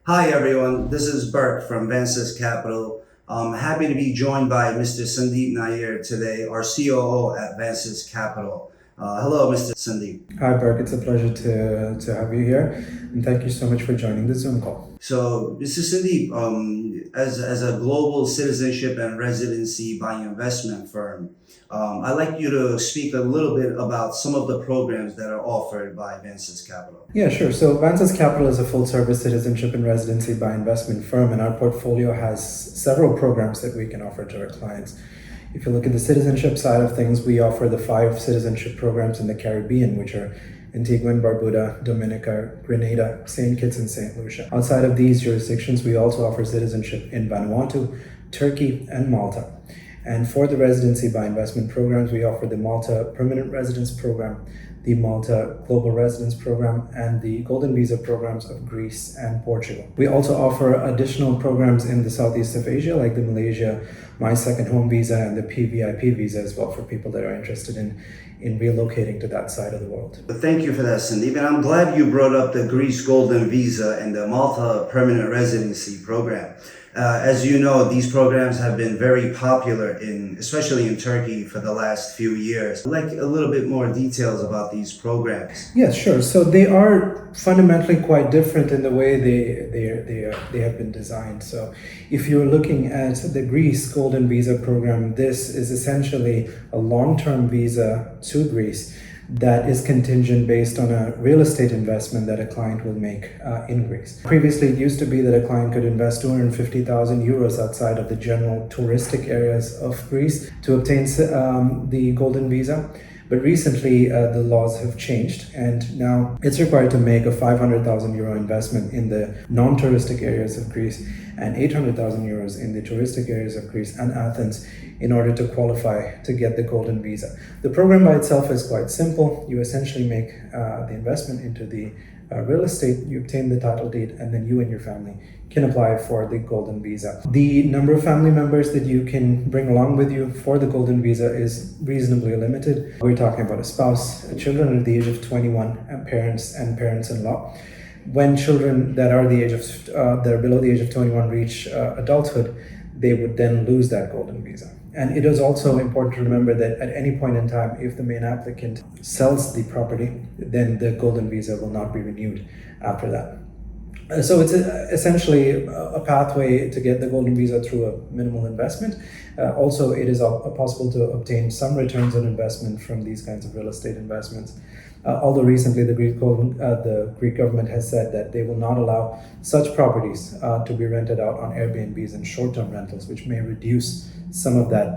Hi everyone, this is Burke from Vancis Capital. I'm happy to be joined by Mr. Sandeep Nair today, our COO at Vancis Capital. Hello, Mr. Sandeep. Hi, Burke. It's a pleasure to have you here, and thank you so much for joining the Zoom call. So, Mr. Sandeep, as a global citizenship and residency buying investment firm, I'd like you to speak a little bit about some of the programs that are offered by Vancis Capital. Yeah, sure. So, Vancis Capital is a full-service citizenship and residency by investment firm, and our portfolio has several programs that we can offer to our clients. If you look at the citizenship side of things, we offer the 5 citizenship programs in the Caribbean, which are Antigua and Barbuda, Dominica, Grenada, St. Kitts, and St. Lucia. Outside of these jurisdictions, we also offer citizenship in Vanuatu, Turkey, and Malta. And for the residency by investment programs, we offer the Malta Permanent Residency Program, the Malta Global Residence Program, and the Golden Visa programs of Greece and Portugal. We also offer additional programs in the Southeast of Asia, like the Malaysia My Second Home Visa and the PVIP visa as well, for people that are interested in relocating to that side of the world. Thank you for that, Sandeep. And I'm glad you brought up the Greece Golden Visa and the Malta Permanent Residency Program. As you know, these programs have been very popular especially in Turkey for the last few years. I'd like a little bit more details about these programs. Yes, sure. So they are fundamentally quite different in the way they have been designed. So if you're looking at the Greece Golden Visa program, this is essentially a long-term visa to Greece that is contingent based on a real estate investment that a client will make in Greece. Previously, it used to be that a client could invest 250,000 euros outside of the general touristic areas of Greece to obtain the Golden Visa. But recently, the laws have changed, and now it's required to make a 500,000 euro investment in the non-touristic areas of Greece and 800,000 euros in the touristic areas of Greece and Athens in order to qualify to get the Golden Visa. The program by itself is quite simple. You essentially make the investment into the real estate, you obtain the title deed, and then you and your family can apply for the Golden Visa. The number of family members that you can bring along with you for the Golden Visa is reasonably limited. We're talking about a spouse, children under the age of 21, and parents-in-law. When children that are below the age of 21 reach adulthood, they would then lose that Golden Visa. And it is also important to remember that at any point in time, if the main applicant sells the property, then the Golden Visa will not be renewed after that. So it's essentially a pathway to get the Golden Visa through a minimal investment. Also, it is possible to obtain some returns on investment from these kinds of real estate investments. Although recently the Greek government has said that they will not allow such properties to be rented out on Airbnbs and short-term rentals, which may reduce some of that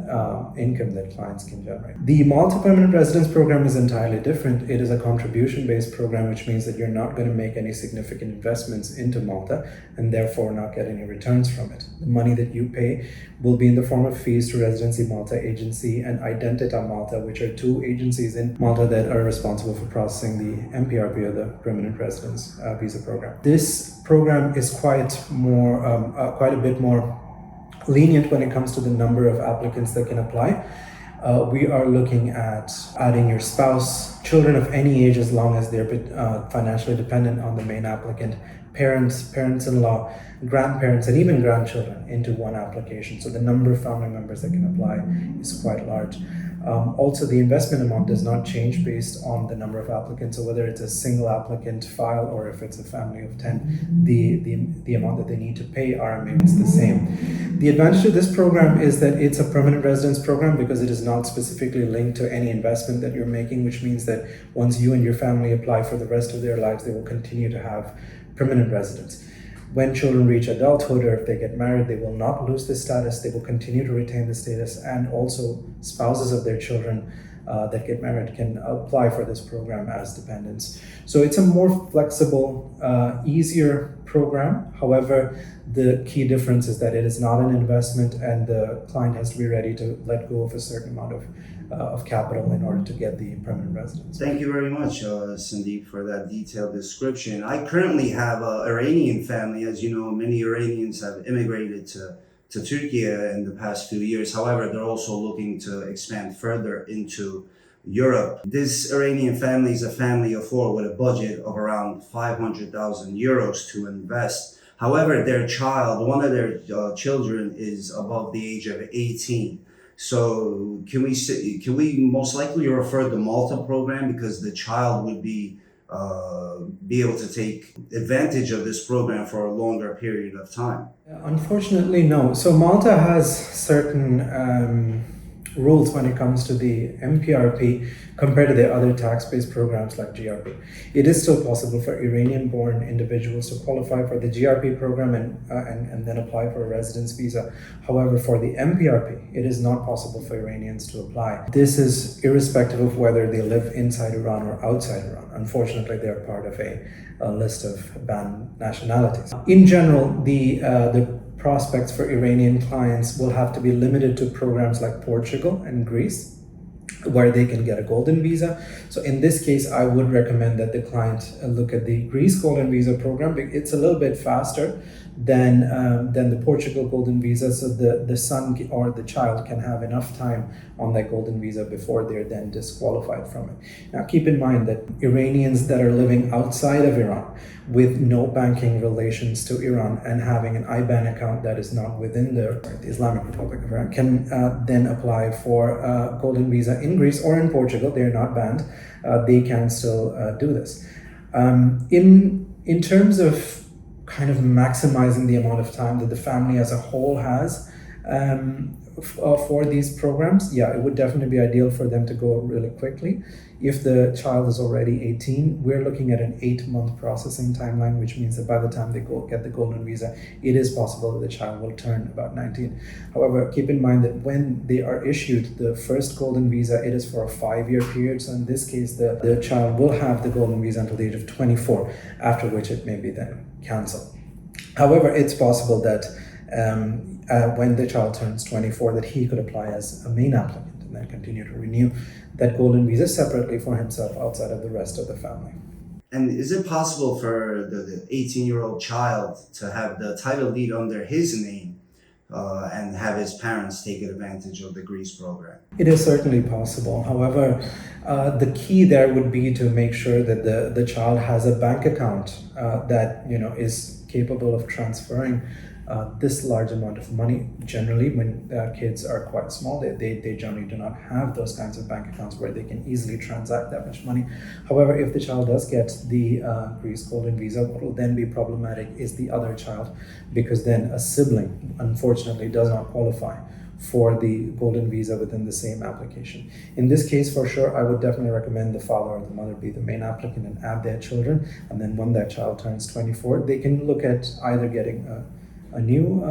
income that clients can generate. The Malta Permanent Residence Program is entirely different. It is a contribution-based program, which means that you're not going to make any significant investments into Malta and therefore not get any returns from it. The money that you pay will be in the form of fees to Residency Malta Agency and Identita Malta, which are 2 agencies in Malta that are responsible for processing the MPRP, or the Permanent Residence Visa Program. This program is quite a bit more lenient when it comes to the number of applicants that can apply. We are looking at adding your spouse, children of any age as long as they're financially dependent on the main applicant, parents-in-law, grandparents, and even grandchildren into one application. So the number of family members that can apply is quite large. Also, the investment amount does not change based on the number of applicants. So whether it's a single applicant file or if it's a family of 10, the amount that they need to pay remains the same. The advantage of this program is that it's a permanent residence program because it is not specifically linked to any investment that you're making, which means that once you and your family apply for the rest of their lives, they will continue to have permanent residence. When children reach adulthood or if they get married, they will not lose this status. They will continue to retain the status, and also spouses of their children that get married can apply for this program as dependents. So it's a more flexible, easier program. However, the key difference is that it is not an investment, and the client has to be ready to let go of a certain amount of capital in order to get the permanent residence. Thank you very much, Sandeep, for that detailed description. I currently have an Iranian family. As you know, many Iranians have immigrated to Turkey in the past few years. However, they're also looking to expand further into Europe. This Iranian family is a family of four with a budget of around 500,000 euros to invest. However, one of their children is above the age of 18. So can we most likely refer the Malta program because the child would be able to take advantage of this program for a longer period of time? Unfortunately, no. So Malta has certain rules when it comes to the MPRP compared to the other tax-based programs like GRP. It is still possible for Iranian-born individuals to qualify for the GRP program and then apply for a residence visa. However, for the MPRP, it is not possible for Iranians to apply. This is irrespective of whether they live inside Iran or outside Iran. Unfortunately, they are part of a list of banned nationalities. In general, the prospects for Iranian clients will have to be limited to programs like Portugal and Greece, where they can get a golden visa. So in this case, I would recommend that the client look at the Greece golden visa program. It's a little bit faster than the Portugal golden visa, so the son or the child can have enough time on that golden visa before they're then disqualified from it. Now keep in mind that Iranians that are living outside of Iran with no banking relations to Iran and having an IBAN account that is not within the Islamic Republic of Iran can then apply for a golden visa in Greece or in Portugal. They're not banned. They can still do this. In terms of kind of maximizing the amount of time that the family as a whole has for these programs, yeah, it would definitely be ideal for them to go really quickly. If the child is already 18, we're looking at an 8-month processing timeline, which means that by the time they get the golden visa, it is possible that the child will turn about 19. However, keep in mind that when they are issued the first golden visa, it is for a 5-year period. So in this case, the child will have the golden visa until the age of 24, after which it may be then cancelled. However, it's possible that when the child turns 24, that he could apply as a main applicant and then continue to renew that golden visa separately for himself outside of the rest of the family. And is it possible for the 18-year-old child to have the title deed under his name and have his parents take advantage of the Greece program? It is certainly possible. However, the key there would be to make sure that the child has a bank account that is capable of transferring this large amount of money. Generally, when kids are quite small, they generally do not have those kinds of bank accounts where they can easily transact that much money. However, if the child does get the Greece golden visa, what will then be problematic is the other child, because then a sibling, unfortunately, does not qualify for the golden visa within the same application. In this case, for sure, I would definitely recommend the father or the mother be the main applicant and add their children. And then when that child turns 24, they can look at either getting a new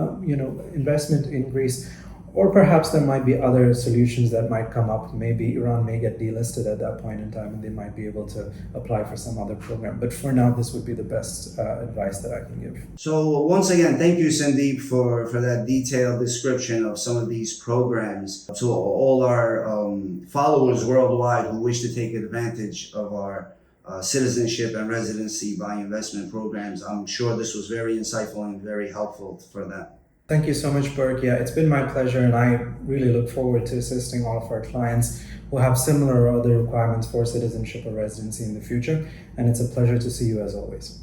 investment in Greece, or perhaps there might be other solutions that might come up. Maybe Iran may get delisted at that point in time and they might be able to apply for some other program. But for now, this would be the best advice that I can give. So once again, thank you, Sandeep, for that detailed description of some of these programs. To all our followers worldwide who wish to take advantage of our citizenship and residency by investment programs, I'm sure this was very insightful and very helpful for them. Thank you so much, Burke. Yeah, it's been my pleasure, and I really look forward to assisting all of our clients who have similar or other requirements for citizenship or residency in the future. And it's a pleasure to see you as always.